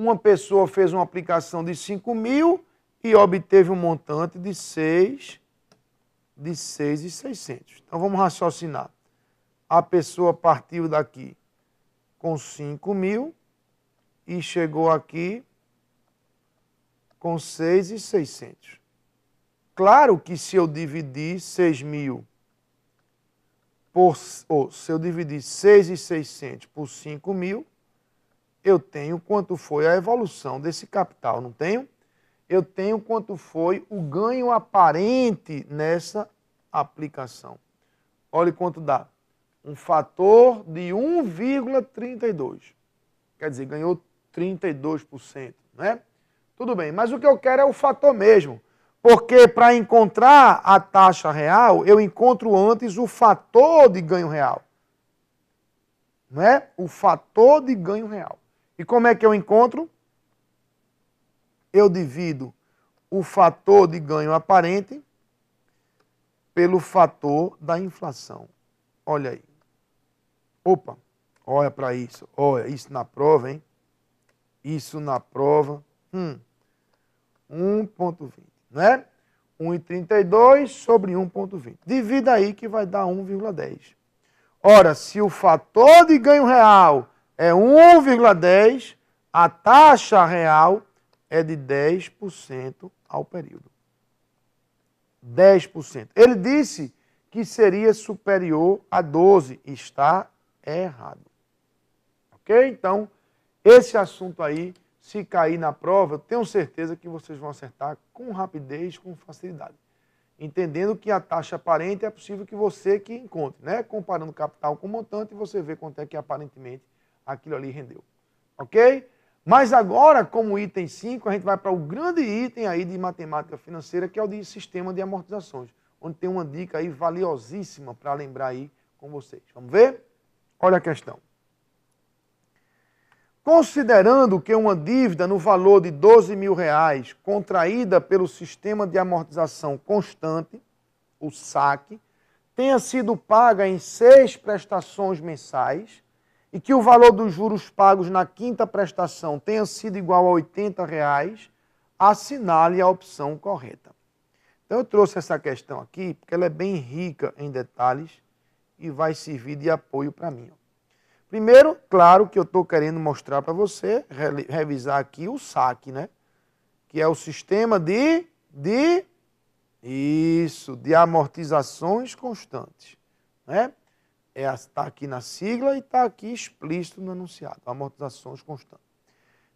uma pessoa fez uma aplicação de 5.000 e obteve um montante de 6.600. Então, vamos raciocinar. A pessoa partiu daqui com 5.000 e chegou aqui com 6.600. Claro que se eu dividir 6.000 se eu dividir 6.600 por 5.000, eu tenho quanto foi a evolução desse capital, não tenho? Eu tenho quanto foi o ganho aparente nessa aplicação. Olha quanto dá. Um fator de 1,32. Quer dizer, ganhou 32%, né? Tudo bem, mas o que eu quero é o fator mesmo. Porque para encontrar a taxa real, eu encontro antes o fator de ganho real. Não é? O fator de ganho real. E como é que eu encontro? Eu divido o fator de ganho aparente pelo fator da inflação. Olha aí. Opa, olha para isso. Olha, isso na prova, hein? Isso na prova. 1,20. Não é? 1,32 sobre 1,20. Divida aí que vai dar 1,10. Ora, se o fator de ganho real é 1,10, a taxa real é de 10% ao período. 10%. Ele disse que seria superior a 12. Está errado. Ok? Então, esse assunto aí, se cair na prova, eu tenho certeza que vocês vão acertar com rapidez, com facilidade. Entendendo que a taxa aparente é possível que você que encontre, né? Comparando capital com montante, você vê quanto é que aparentemente aquilo ali rendeu. Ok? Mas agora, como item 5, a gente vai para o grande item aí de matemática financeira, que é o de sistema de amortizações, onde tem uma dica aí valiosíssima para lembrar aí com vocês. Vamos ver? Olha a questão. Considerando que uma dívida no valor de R$12.000 contraída pelo sistema de amortização constante, o SAC, tenha sido paga em 6 prestações mensais e que o valor dos juros pagos na quinta prestação tenha sido igual a R$80, assinale a opção correta. Então eu trouxe essa questão aqui porque ela é bem rica em detalhes e vai servir de apoio para mim. Primeiro, claro que eu estou querendo mostrar para você, revisar aqui o SAC, né? Que é o sistema de amortizações constantes. Né? Está aqui na sigla e está aqui explícito no enunciado, amortizações constantes.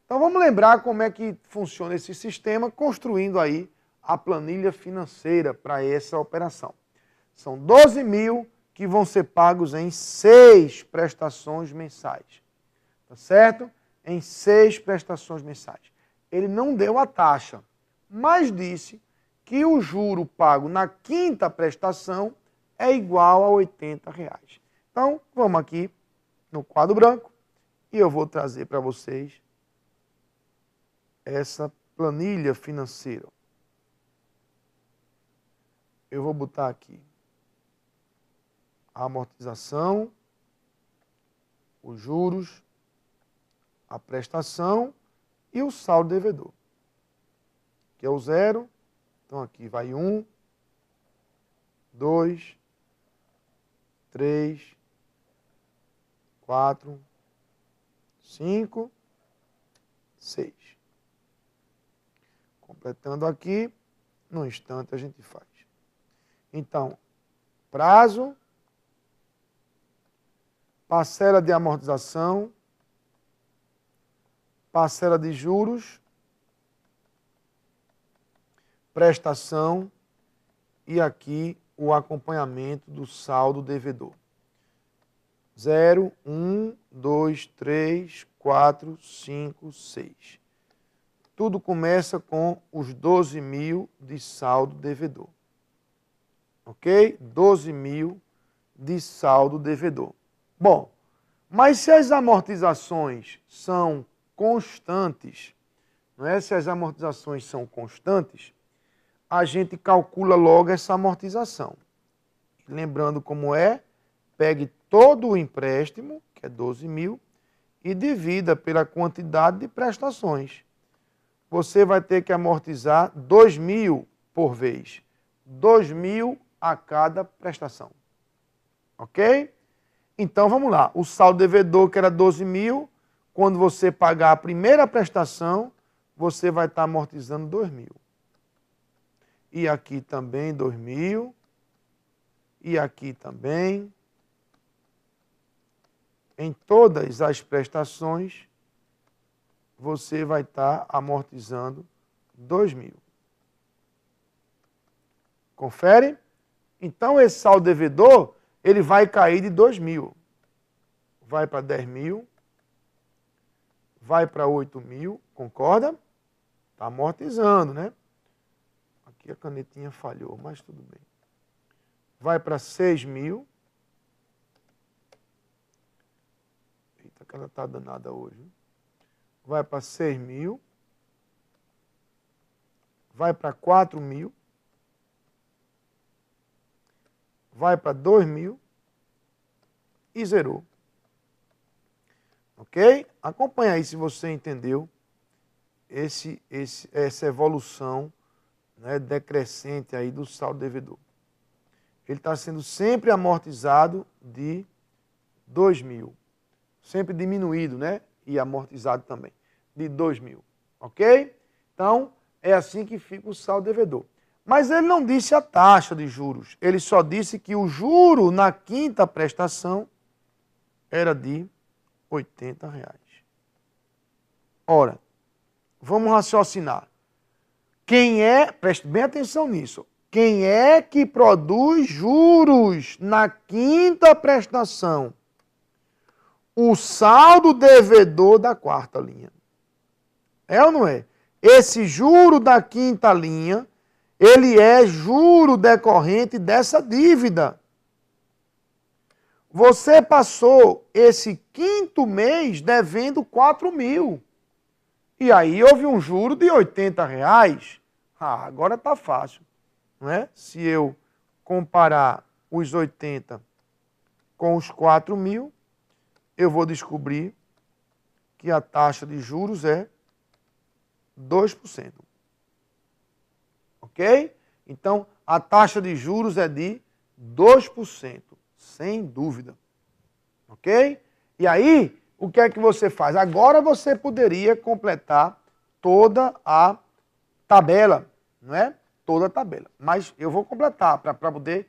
Então vamos lembrar como é que funciona esse sistema, construindo aí a planilha financeira para essa operação. São 12.000 que vão ser pagos em 6 prestações mensais. Tá certo? Em 6 prestações mensais. Ele não deu a taxa, mas disse que o juro pago na quinta prestação é igual a R$80. Então, vamos aqui no quadro branco e eu vou trazer para vocês essa planilha financeira. Eu vou botar aqui a amortização, os juros, a prestação e o saldo devedor, que é o 0. Então aqui vai 1, 2, 3, 4, 5, 6. Completando aqui, no instante a gente faz. Então, prazo, parcela de amortização, parcela de juros, prestação e aqui o acompanhamento do saldo devedor. 0, 1, 2, 3, 4, 5, 6. Tudo começa com os 12.000 de saldo devedor. Ok? 12.000 de saldo devedor. Bom, mas se as amortizações são constantes, não é? Se as amortizações são constantes, a gente calcula logo essa amortização. Lembrando como é, pegue todo o empréstimo, que é 12.000, e divida pela quantidade de prestações. Você vai ter que amortizar 2.000 por vez. 2.000 a cada prestação. Ok? Então, vamos lá. O saldo devedor, que era 12.000, quando você pagar a primeira prestação, você vai estar amortizando 2.000. E aqui também 2.000. E aqui também. Em todas as prestações, você vai estar amortizando 2.000. Confere? Então, esse saldo devedor, ele vai cair de 2.000. Vai para 10.000. Vai para 8.000. Concorda? Está amortizando, né? Aqui a canetinha falhou, mas tudo bem. Vai para 6.000. Eita, que ela está danada hoje. Vai para 6.000. Vai para 4.000. Vai para 2.000 e zerou. Ok? Acompanha aí se você entendeu essa evolução, né, decrescente aí do saldo devedor. Ele está sendo sempre amortizado de 2.000. Sempre diminuído, né? E amortizado também, de 2.000. Ok? Então, é assim que fica o saldo devedor. Mas ele não disse a taxa de juros. Ele só disse que o juro na quinta prestação era de R$80. Ora, vamos raciocinar. Preste bem atenção nisso, quem é que produz juros na quinta prestação? O saldo devedor da quarta linha. É ou não é? Esse juro da quinta linha, ele é juro decorrente dessa dívida. Você passou esse quinto mês devendo 4.000. E aí houve um juro de R$80. Ah, agora está fácil, não é? Se eu comparar os 80 com os 4.000, eu vou descobrir que a taxa de juros é 2%. Ok? Então, a taxa de juros é de 2%, sem dúvida. Ok? E aí, o que é que você faz? Agora você poderia completar toda a tabela, não é? Toda a tabela. Mas eu vou completar para poder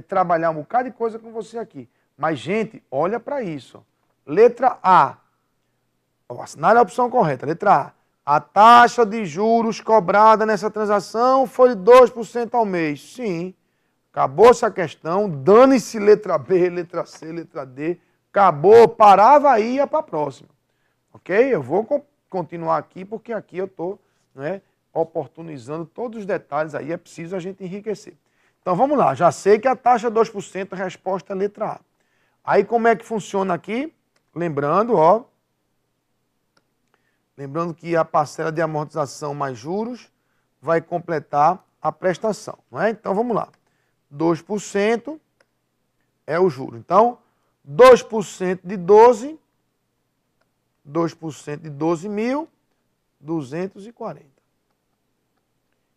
trabalhar um bocado de coisa com você aqui. Mas, gente, olha para isso. Letra A. Assinale a opção correta. Letra A. A taxa de juros cobrada nessa transação foi de 2% ao mês. Sim. Acabou-se a questão. Dane-se letra B, letra C, letra D. Acabou. Parava aí e ia para a próxima. Ok? Eu vou continuar aqui porque aqui eu estou, né, oportunizando todos os detalhes aí. É preciso a gente enriquecer. Então vamos lá. Já sei que a taxa é 2%, a resposta é letra A. Aí como é que funciona aqui? Lembrando, ó. Lembrando que a parcela de amortização mais juros vai completar a prestação, não é? Então vamos lá. 2% é o juro. Então, 2% de 12, 2% de 12.240.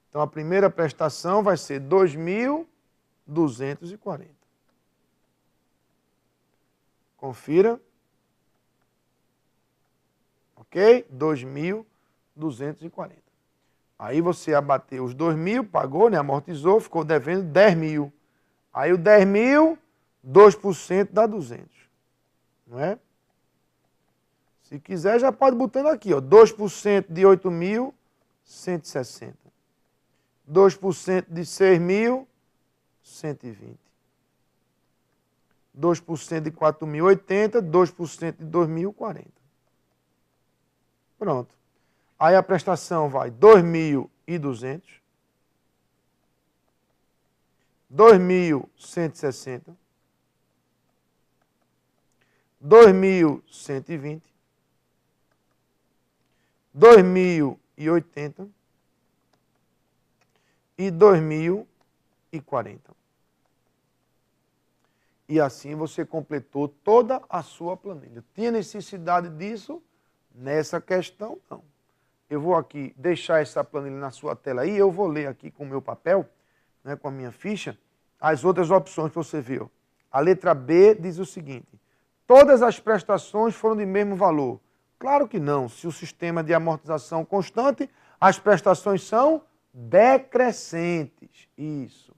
Então a primeira prestação vai ser 2.240. Confira. Ok? 2.240. Aí você abateu os 2.000, pagou, né? Amortizou, ficou devendo 10.000. Aí o 10.000, 2% dá 200. Não é? Se quiser, já pode botando aqui, ó. 2% de 8.160. 2% de 6.120. 2% de 4.080, 2% de 2.040. Pronto. Aí a prestação vai 2.200, 2.160, 2.120, 2.080 e 2.040. E assim você completou toda a sua planilha. Tinha necessidade disso? Nessa questão, não. Eu vou aqui deixar essa planilha na sua tela aí, eu vou ler aqui com o meu papel, né, com a minha ficha, as outras opções que você viu. A letra B diz o seguinte: todas as prestações foram de mesmo valor. Claro que não. Se o sistema de amortização constante, as prestações são decrescentes. Isso.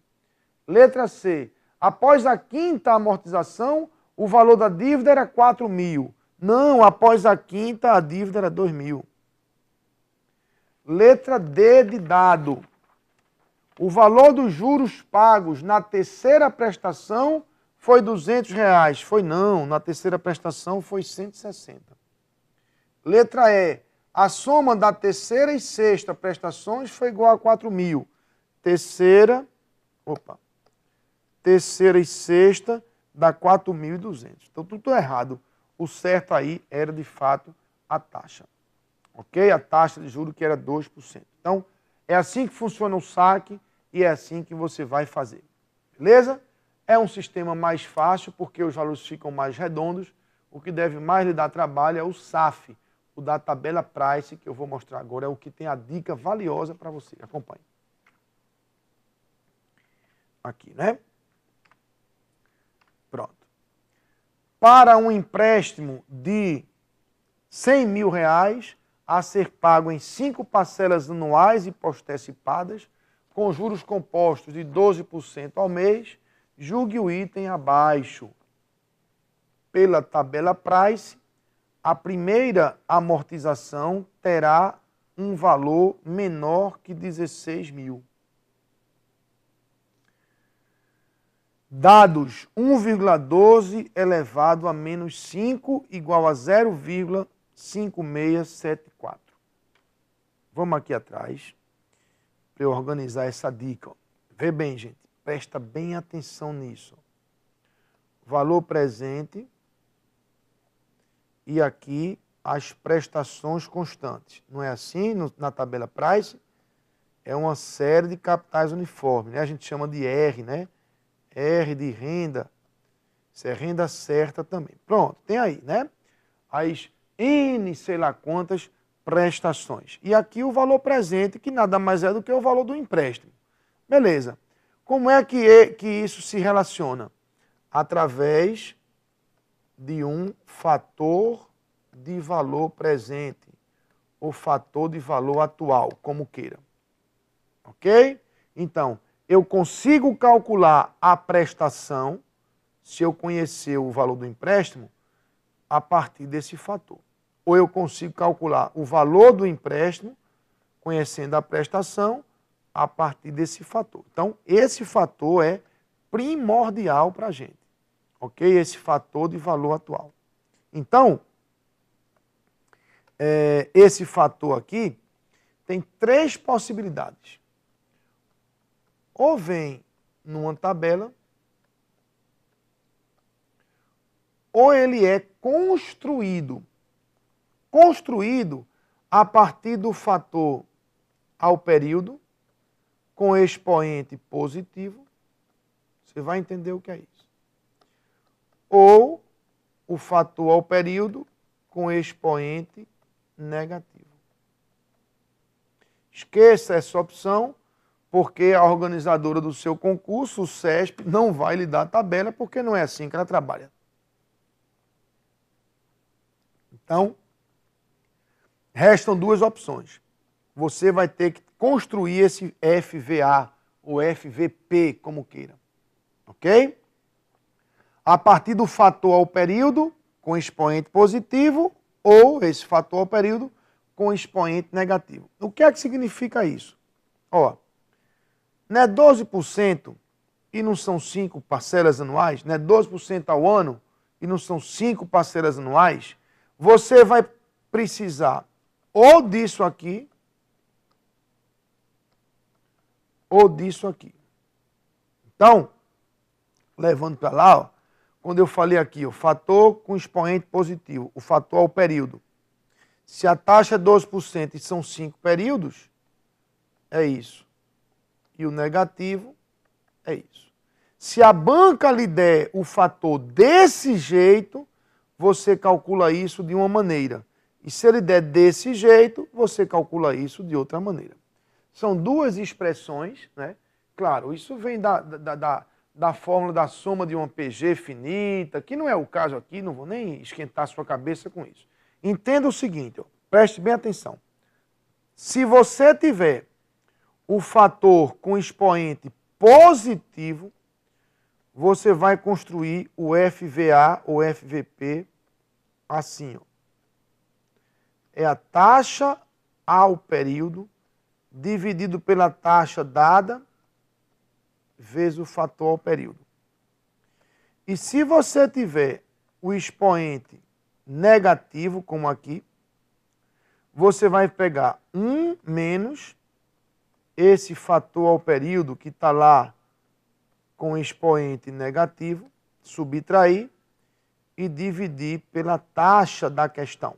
Letra C. Após a quinta amortização, o valor da dívida era 4.000. Não, após a quinta, a dívida era 2.000. Letra D de dado. O valor dos juros pagos na terceira prestação foi R$200. Foi não, na terceira prestação foi 160. Letra E. A soma da terceira e sexta prestações foi igual a 4.000. Terceira e sexta dá 4.200. Então, tudo errado. O certo aí era, de fato, a taxa. Ok? A taxa de juros que era 2%. Então, é assim que funciona o saque e é assim que você vai fazer. Beleza? É um sistema mais fácil porque os valores ficam mais redondos. O que deve mais lhe dar trabalho é o SAF, o da tabela Price, que eu vou mostrar agora. É o que tem a dica valiosa para você. Acompanhe. Aqui, né? Pronto. Para um empréstimo de R$100.000 a ser pago em 5 parcelas anuais e postecipadas, com juros compostos de 12% ao mês, julgue o item abaixo. Pela tabela Price, a primeira amortização terá um valor menor que 16.000. Dados 1,12 elevado a menos 5 igual a 0,5674. Vamos aqui atrás para eu organizar essa dica. Vê bem, gente. Presta bem atenção nisso. Valor presente e aqui as prestações constantes. Não é assim na tabela Price? É uma série de capitais uniformes, né? A gente chama de R, né? R de renda, isso é renda certa também. Pronto, tem aí, né? As N, sei lá quantas prestações. E aqui o valor presente, que nada mais é do que o valor do empréstimo. Beleza. Como é que isso se relaciona? Através de um fator de valor presente, ou fator de valor atual, como queira. Ok? Então, eu consigo calcular a prestação, se eu conhecer o valor do empréstimo, a partir desse fator. Ou eu consigo calcular o valor do empréstimo, conhecendo a prestação, a partir desse fator. Então, esse fator é primordial para a gente. Ok? Esse fator de valor atual. Então, esse fator aqui tem 3 possibilidades. Ou vem numa tabela, ou ele é construído a partir do fator ao período, com expoente positivo. Você vai entender o que é isso. Ou o fator ao período com expoente negativo. Esqueça essa opção, porque a organizadora do seu concurso, o CESP, não vai lhe dar a tabela, porque não é assim que ela trabalha. Então, restam 2 opções. Você vai ter que construir esse FVA ou FVP, como queira. Ok? A partir do fator ao período, com expoente positivo, ou esse fator ao período, com expoente negativo. O que é que significa isso? Ó, não é 12% e não são 5 parcelas anuais? Não é 12% ao ano e não são 5 parcelas anuais? Você vai precisar ou disso aqui, ou disso aqui. Então, levando para lá, ó, quando eu falei aqui, o fator com expoente positivo, o fator ao período. Se a taxa é 12% e são 5 períodos, é isso. E o negativo é isso. Se a banca lhe der o fator desse jeito, você calcula isso de uma maneira. E se ele der desse jeito, você calcula isso de outra maneira. São duas expressões, né? Claro, isso vem da fórmula da soma de uma PG finita, que não é o caso aqui, não vou nem esquentar sua cabeça com isso. Entenda o seguinte, ó, preste bem atenção. Se você tiver o fator com expoente positivo, você vai construir o FVA ou FVP assim, ó. É a taxa ao período dividido pela taxa dada vezes o fator ao período. E se você tiver o expoente negativo, como aqui, você vai pegar 1 menos esse fator ao período que está lá com expoente negativo, subtrair e dividir pela taxa da questão.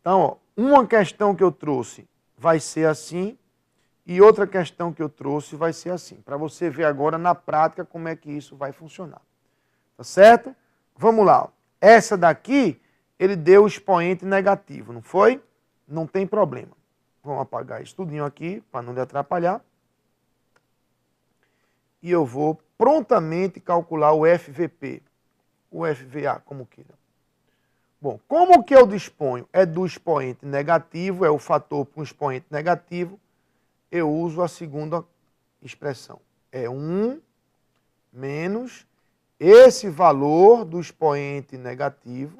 Então, ó, uma questão que eu trouxe vai ser assim e outra questão que eu trouxe vai ser assim, para você ver agora na prática como é que isso vai funcionar. Tá certo? Vamos lá. Essa daqui, ele deu o expoente negativo, não foi? Não tem problema. Vamos apagar isso tudinho aqui, para não lhe atrapalhar. E eu vou prontamente calcular o FVP, o FVA, como queira. Bom, como que eu disponho? É do expoente negativo, é o fator com expoente negativo, eu uso a segunda expressão. É 1 menos esse valor do expoente negativo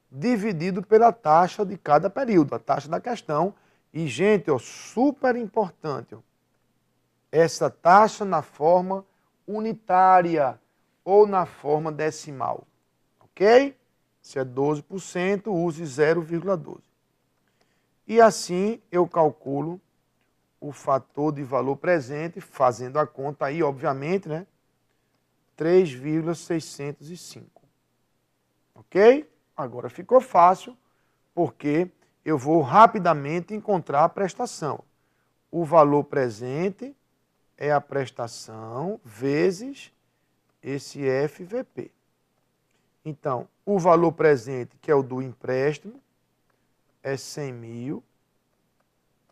dividido pela taxa de cada período, a taxa da questão. E, gente, ó, super importante, ó, essa taxa na forma unitária ou na forma decimal. Ok? Se é 12%, use 0,12. E assim eu calculo o fator de valor presente, fazendo a conta aí, obviamente, né? 3,605. Ok? Agora ficou fácil, porque eu vou rapidamente encontrar a prestação. O valor presente é a prestação vezes esse FVP. Então, o valor presente, que é o do empréstimo, é 100 mil,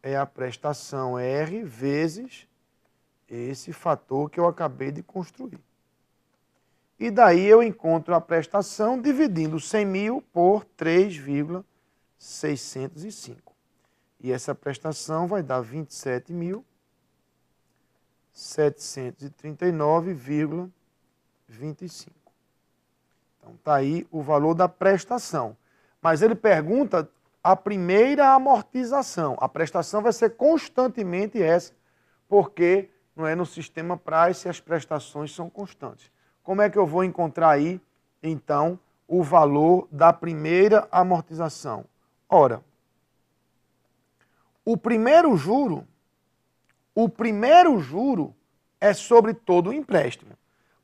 é a prestação R vezes esse fator que eu acabei de construir. E daí eu encontro a prestação dividindo 100 mil por 3,605. E essa prestação vai dar 27.739,25. Então, está aí o valor da prestação. Mas ele pergunta a primeira amortização. A prestação vai ser constantemente essa, porque não é no sistema Price as prestações são constantes. Como é que eu vou encontrar aí, então, o valor da primeira amortização? Ora, o primeiro juro é sobre todo o empréstimo.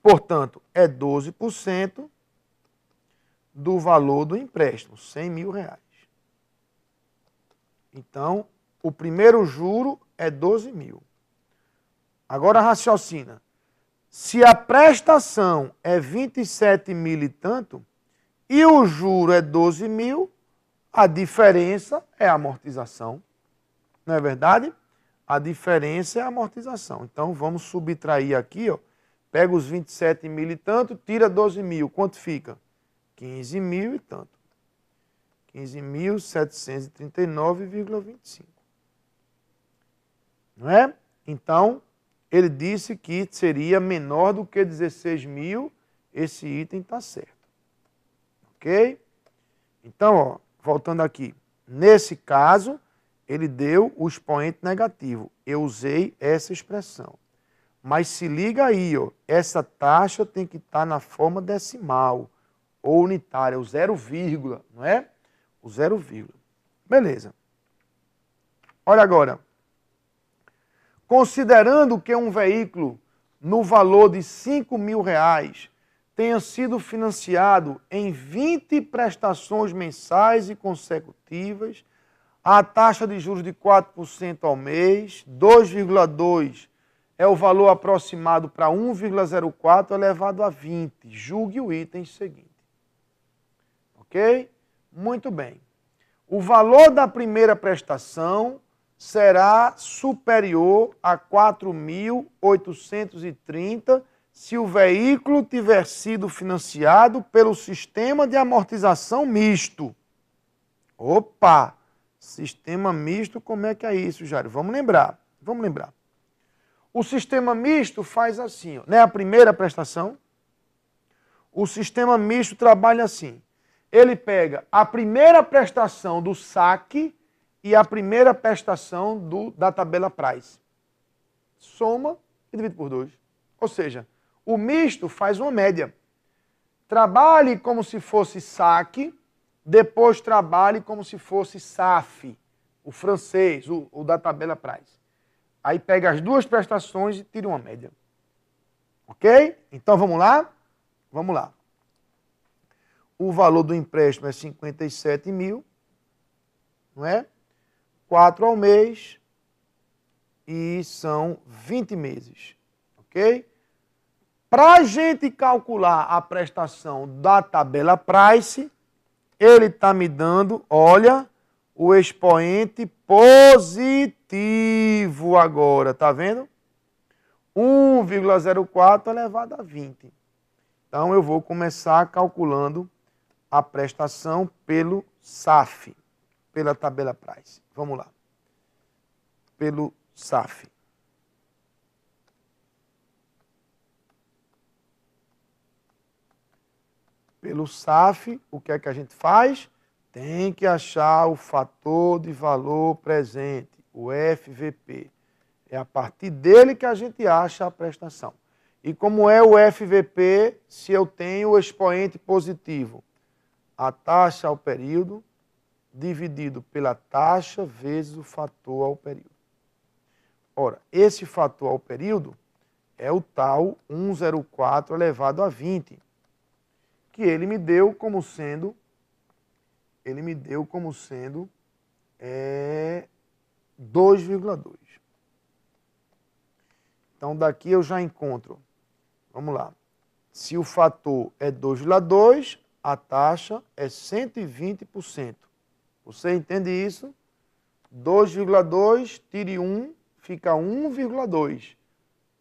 Portanto, é 12% do valor do empréstimo, 100 mil reais. Então, o primeiro juro é 12 mil. Agora raciocina. Se a prestação é 27 mil e tanto, e o juro é 12 mil, a diferença é a amortização. Não é verdade? A diferença é a amortização. Então, vamos subtrair aqui, ó. Pega os 27 mil e tanto, tira 12 mil. Quanto fica? 15 mil e tanto. 15.739,25. Não é? Então, ele disse que seria menor do que 16 mil. Esse item está certo. Ok? Então, ó, voltando aqui. Nesse caso, ele deu o expoente negativo. Eu usei essa expressão. Mas se liga aí, ó, essa taxa tem que estar na forma decimal ou unitária, o 0, não é? O 0, beleza. Olha agora. Considerando que um veículo no valor de 5 mil reais tenha sido financiado em 20 prestações mensais e consecutivas, a taxa de juros de 4% ao mês, 2,2% é o valor aproximado para 1,04 elevado a 20. Julgue o item seguinte. Ok? Muito bem. O valor da primeira prestação será superior a 4.830 se o veículo tiver sido financiado pelo sistema de amortização misto. Opa! Sistema misto, como é que é isso, Jário? Vamos lembrar. O sistema misto faz assim, ó, né? A primeira prestação, o sistema misto trabalha assim. Ele pega a primeira prestação do saque e a primeira prestação da tabela price. Soma e divide por 2. Ou seja, o misto faz uma média. Trabalhe como se fosse saque, depois trabalhe como se fosse SAF, o francês, o da tabela price. Aí pega as duas prestações e tira uma média. Ok? Então vamos lá? Vamos lá. O valor do empréstimo é 57 mil, não é? 4 ao mês e são 20 meses. Ok? Para a gente calcular a prestação da tabela price, ele está me dando, olha, o expoente positivo agora, tá vendo? 1,04 elevado a 20. Então, eu vou começar calculando a prestação pelo SAF, pela tabela price. Vamos lá. Pelo SAF. Pelo SAF, o que é que a gente faz? Tem que achar o fator de valor presente, o FVP. É a partir dele que a gente acha a prestação. E como é o FVP, se eu tenho o expoente positivo? A taxa ao período dividido pela taxa vezes o fator ao período. Ora, esse fator ao período é o tal 1,04 elevado a 20, que ele me deu como sendo 2,2. Então, daqui eu já encontro, vamos lá, se o fator é 2,2, a taxa é 120%. Você entende isso? 2,2, tire 1, fica 1,2.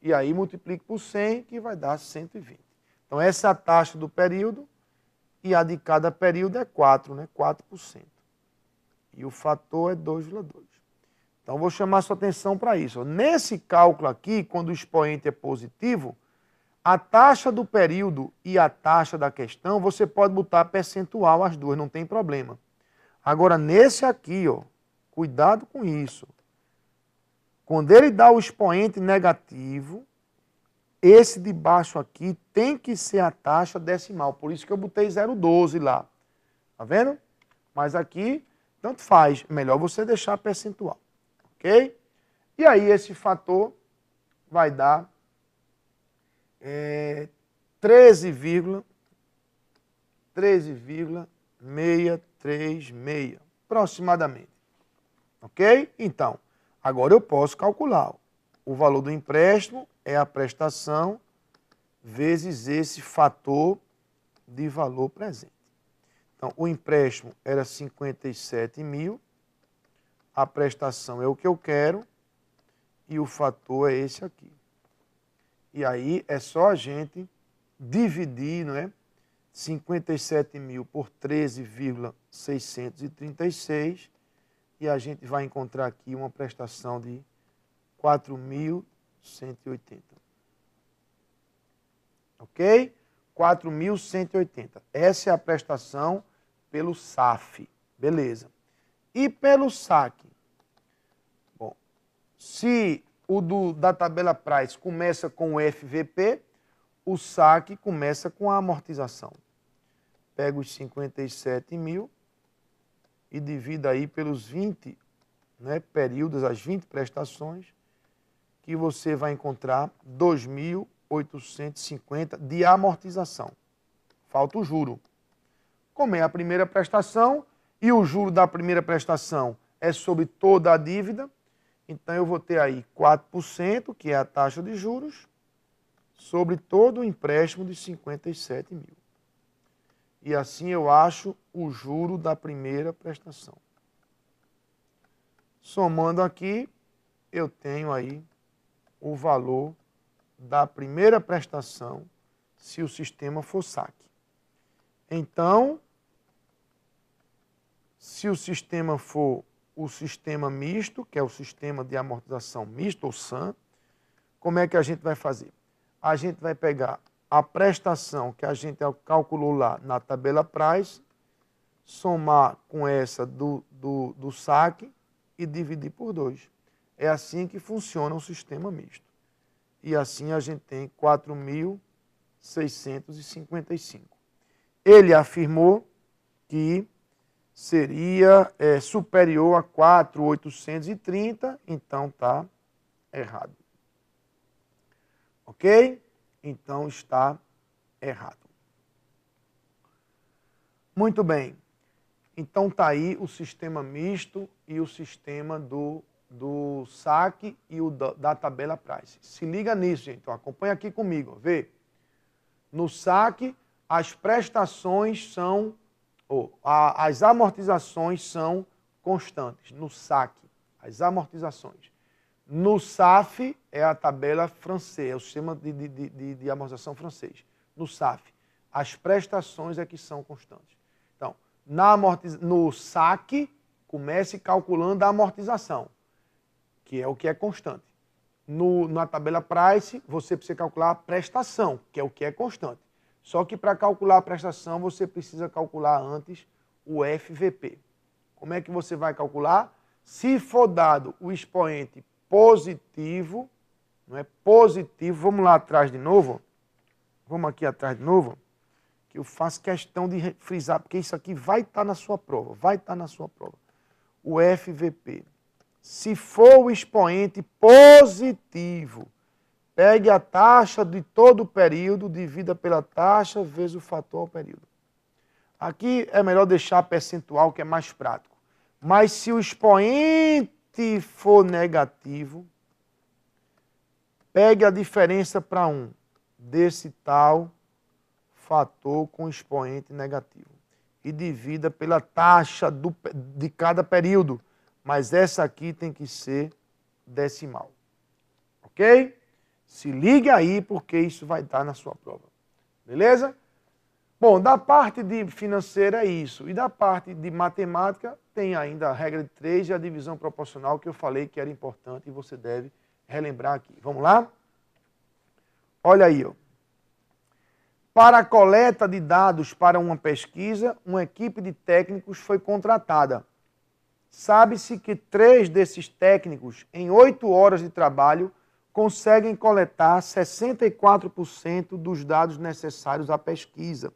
E aí multiplique por 100, que vai dar 120. Então, essa é a taxa do período, e a de cada período é 4, né? 4%. E o fator é 2,2. Então, vou chamar sua atenção para isso. Nesse cálculo aqui, quando o expoente é positivo, a taxa do período e a taxa da questão, você pode botar percentual as duas, não tem problema. Agora, nesse aqui, ó, cuidado com isso. Quando ele dá o expoente negativo, esse de baixo aqui tem que ser a taxa decimal. Por isso que eu botei 0,12 lá. Tá vendo? Mas aqui, tanto faz. Melhor você deixar percentual. Ok? E aí esse fator vai dar 13,636, aproximadamente. Ok? Então, agora eu posso calcular. O valor do empréstimo é a prestação vezes esse fator de valor presente. Então, o empréstimo era 57 mil, a prestação é o que eu quero e o fator é esse aqui. E aí é só a gente dividir, não é? 57 mil por 13,636 e a gente vai encontrar aqui uma prestação de 4.180. Ok? 4.180. Essa é a prestação pelo SAF. Beleza. E pelo saque? Bom, se o da tabela price começa com o FVP, o saque começa com a amortização. Pega os 57 mil e divida aí pelos 20, né, períodos, as 20 prestações, que você vai encontrar 2.850 de amortização. Falta o juro. Como é a primeira prestação e o juro da primeira prestação é sobre toda a dívida, Então, eu vou ter aí 4%, que é a taxa de juros, sobre todo o empréstimo de 57 mil. E assim eu acho o juro da primeira prestação. Somando aqui, eu tenho aí o valor da primeira prestação, se o sistema for saque. Então, se o sistema for o sistema misto, que é o sistema de amortização misto, ou SAM, como é que a gente vai fazer? A gente vai pegar a prestação que a gente calculou lá na tabela price, somar com essa do saque e dividir por 2. É assim que funciona o sistema misto. E assim a gente tem 4.655. Ele afirmou que seria superior a 4.830, então está errado. Ok? Então está errado. Muito bem. Então está aí o sistema misto e o sistema do saque e o da tabela price. Se liga nisso, gente. Então, acompanha aqui comigo. Vê. No saque, as prestações são, as amortizações são constantes. No saque, as amortizações. No SAF é a tabela francesa, é o sistema de amortização francês. No SAF, as prestações é que são constantes. Então, no saque, comece calculando a amortização, que é o que é constante. Na tabela price, você precisa calcular a prestação, que é o que é constante. Só que para calcular a prestação, você precisa calcular antes o FVP. Como é que você vai calcular? Se for dado o expoente positivo, não é positivo, vamos lá atrás de novo, vamos aqui atrás de novo, que eu faço questão de frisar, porque isso aqui vai estar na sua prova, vai estar na sua prova. O FVP. Se for o expoente positivo, pegue a taxa de todo o período, divida pela taxa, vezes o fator ao período. Aqui é melhor deixar percentual, que é mais prático. Mas se o expoente for negativo, pegue a diferença para 1 desse tal fator com expoente negativo e divida pela taxa de cada período. Mas essa aqui tem que ser decimal. Ok? Se ligue aí, porque isso vai estar na sua prova. Beleza? Bom, da parte de financeira é isso. E da parte de matemática, tem ainda a regra de 3 e a divisão proporcional, que eu falei que era importante e você deve relembrar aqui. Vamos lá? Olha aí, ó. Para a coleta de dados para uma pesquisa, uma equipe de técnicos foi contratada. Sabe-se que 3 desses técnicos, em 8 horas de trabalho, conseguem coletar 64% dos dados necessários à pesquisa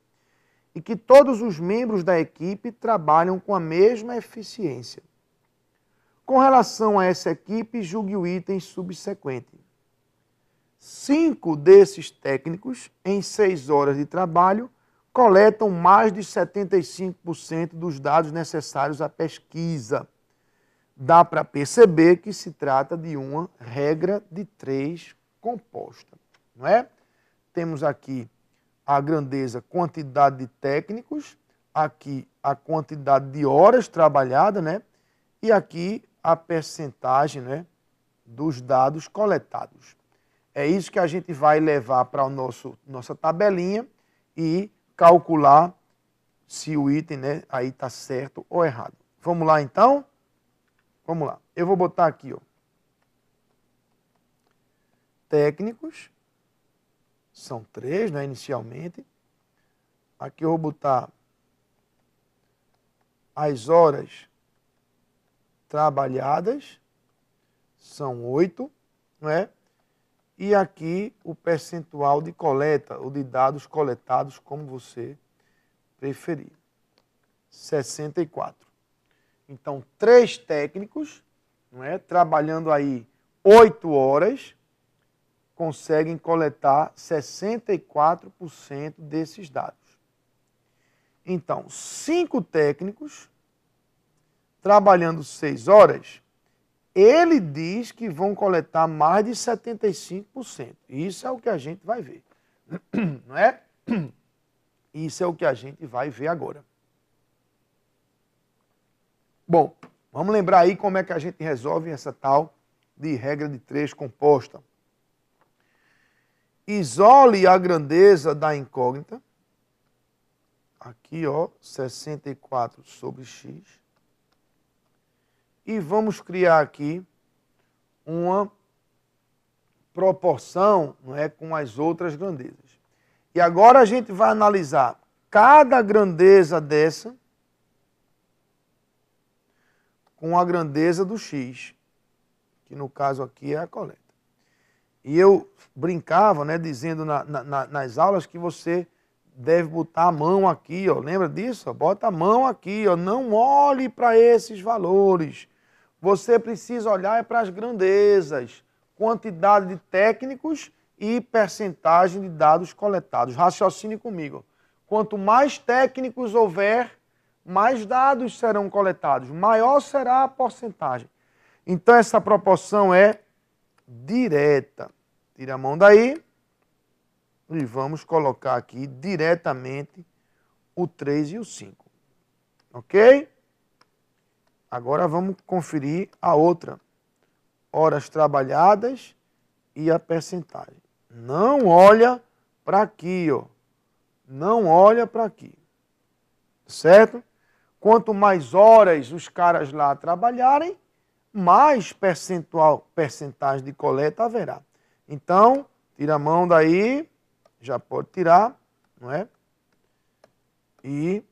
e que todos os membros da equipe trabalham com a mesma eficiência. Com relação a essa equipe, julgue o item subsequente. 5 desses técnicos, em 6 horas de trabalho, coletam mais de 75% dos dados necessários à pesquisa. Dá para perceber que se trata de uma regra de 3 composta, não é? Temos aqui a grandeza, quantidade de técnicos, aqui a quantidade de horas trabalhadas, né? E aqui a percentagem, né, dos dados coletados. É isso que a gente vai levar para a nossa tabelinha e calcular se o item, né, aí está certo ou errado. Vamos lá então? Vamos lá. Eu vou botar aqui, ó. Técnicos. São 3, né, inicialmente. Aqui eu vou botar as horas trabalhadas. São 8, não é? E aqui o percentual de coleta, ou de dados coletados, como você preferir. 64. Então, 3 técnicos, não é? Trabalhando aí 8 horas, conseguem coletar 64% desses dados. Então, 5 técnicos, trabalhando 6 horas, Ele diz que vão coletar mais de 75%. Isso é o que a gente vai ver. Não é? Isso é o que a gente vai ver agora. Bom, vamos lembrar aí como é que a gente resolve essa tal de regra de 3 composta. Isole a grandeza da incógnita. Aqui, ó, 64 sobre x. E vamos criar aqui uma proporção, não é, com as outras grandezas. E agora a gente vai analisar cada grandeza dessa com a grandeza do x, que no caso aqui é a coleta. E eu brincava, né, dizendo nas aulas que você deve botar a mão aqui, ó, lembra disso? Bota a mão aqui, ó, não olhe para esses valores. Você precisa olhar para as grandezas, quantidade de técnicos e percentagem de dados coletados. Raciocine comigo. Quanto mais técnicos houver, mais dados serão coletados, maior será a porcentagem. Então essa proporção é direta. Tira a mão daí e vamos colocar aqui diretamente o 3 e o 5. Ok? Agora vamos conferir a outra. Horas trabalhadas e a percentagem. Não olha para aqui, ó. Não olha para aqui. Certo? Quanto mais horas os caras lá trabalharem, mais percentagem de coleta haverá. Então, tira a mão daí, já pode tirar, não é? E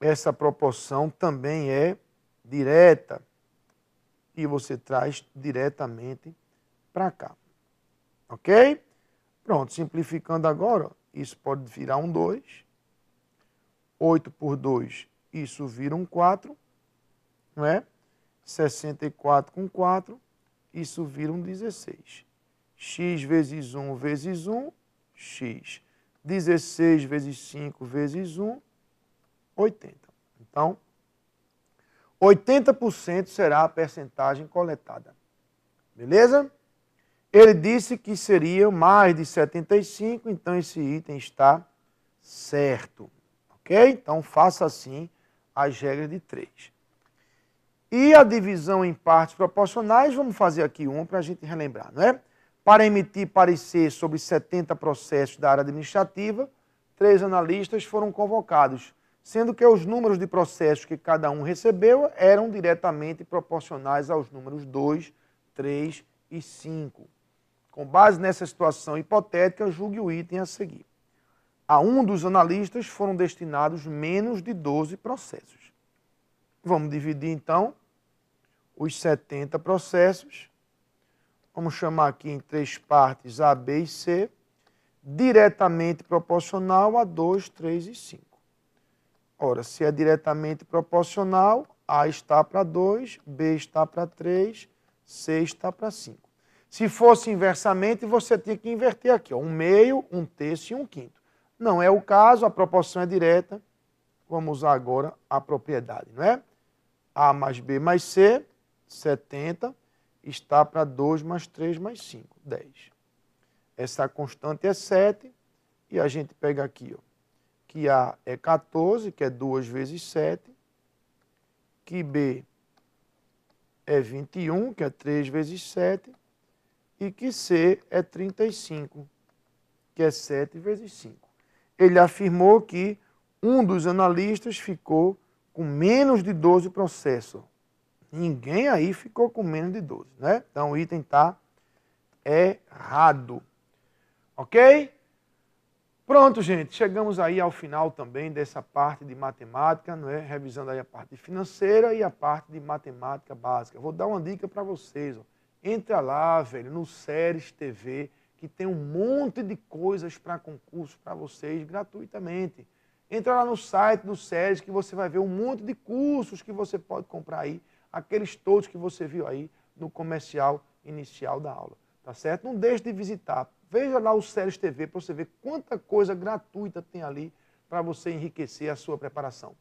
essa proporção também é direta. E você traz diretamente para cá. Ok? Pronto, simplificando agora, ó, isso pode virar um 2. 8 por 2, isso vira um 4, não é? 64 com 4, isso vira um 16. X vezes 1 vezes 1, x. 16 vezes 5 vezes 1, 80. Então, 80% será a percentagem coletada. Beleza? Ele disse que seria mais de 75, então esse item está certo. Ok? Então, faça assim as regras de 3. E a divisão em partes proporcionais, vamos fazer aqui uma para a gente relembrar, não é? Para emitir parecer sobre 70 processos da área administrativa, 3 analistas foram convocados, sendo que os números de processos que cada um recebeu eram diretamente proporcionais aos números 2, 3 e 5. Com base nessa situação hipotética, julgue o item a seguir. A um dos analistas foram destinados menos de 12 processos. Vamos dividir, então, os 70 processos. Vamos chamar aqui em 3 partes A, B e C, diretamente proporcional a 2, 3 e 5. Ora, se é diretamente proporcional, A está para 2, B está para 3, C está para 5. Se fosse inversamente, você tinha que inverter aqui, ó, 1/2, 1/3 e 1/5. Não é o caso, a proporção é direta. Vamos usar agora a propriedade, não é? A mais B mais C, 70, está para 2 mais 3 mais 5, 10. Essa constante é 7, e a gente pega aqui, ó, que A é 14, que é 2 vezes 7, que B é 21, que é 3 vezes 7, e que C é 35, que é 7 vezes 5. Ele afirmou que um dos analistas ficou com menos de 12 processos. Ninguém aí ficou com menos de 12, né? Então o item está errado. Ok? Pronto, gente. Chegamos aí ao final também dessa parte de matemática, não é? Revisando aí a parte financeira e a parte de matemática básica. Vou dar uma dica para vocês, ó. Entra lá, velho, no Séries TV, que tem um monte de coisas para concurso para vocês gratuitamente. Entra lá no site do Séries que você vai ver um monte de cursos que você pode comprar aí, aqueles todos que você viu aí no comercial inicial da aula, tá certo? Não deixe de visitar. Veja lá o Séries TV para você ver quanta coisa gratuita tem ali para você enriquecer a sua preparação.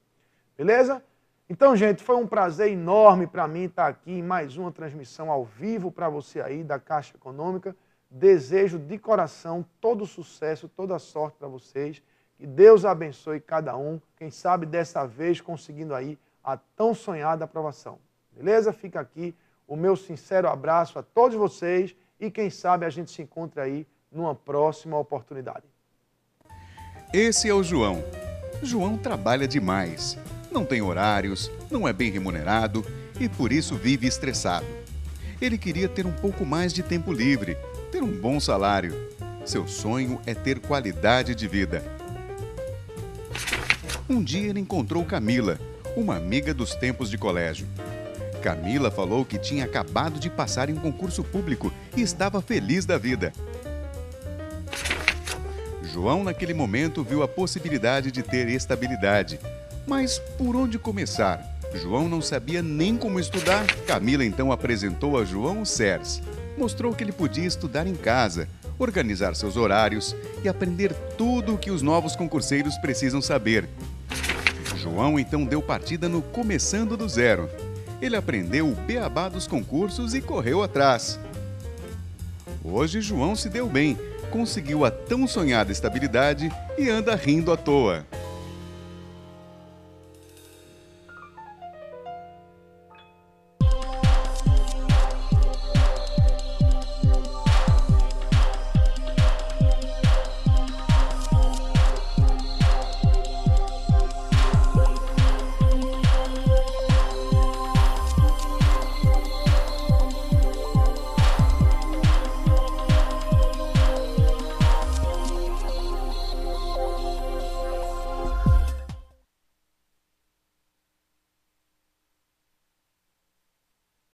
Beleza? Então, gente, foi um prazer enorme para mim estar aqui em mais uma transmissão ao vivo para você aí da Caixa Econômica. Desejo de coração todo sucesso, toda sorte para vocês. Que Deus abençoe cada um. Quem sabe dessa vez conseguindo aí a tão sonhada aprovação. Beleza? Fica aqui o meu sincero abraço a todos vocês e quem sabe a gente se encontra aí numa próxima oportunidade. Esse é o João. João trabalha demais. Não tem horários, não é bem remunerado e por isso vive estressado. Ele queria ter um pouco mais de tempo livre, ter um bom salário. Seu sonho é ter qualidade de vida. Um dia ele encontrou Camila, uma amiga dos tempos de colégio. Camila falou que tinha acabado de passar em um concurso público e estava feliz da vida. João, naquele momento, viu a possibilidade de ter estabilidade. Mas por onde começar? João não sabia nem como estudar. Camila então apresentou a João o SERS. Mostrou que ele podia estudar em casa, organizar seus horários e aprender tudo o que os novos concurseiros precisam saber. João então deu partida no Começando do Zero. Ele aprendeu o beabá dos concursos e correu atrás. Hoje João se deu bem, conseguiu a tão sonhada estabilidade e anda rindo à toa.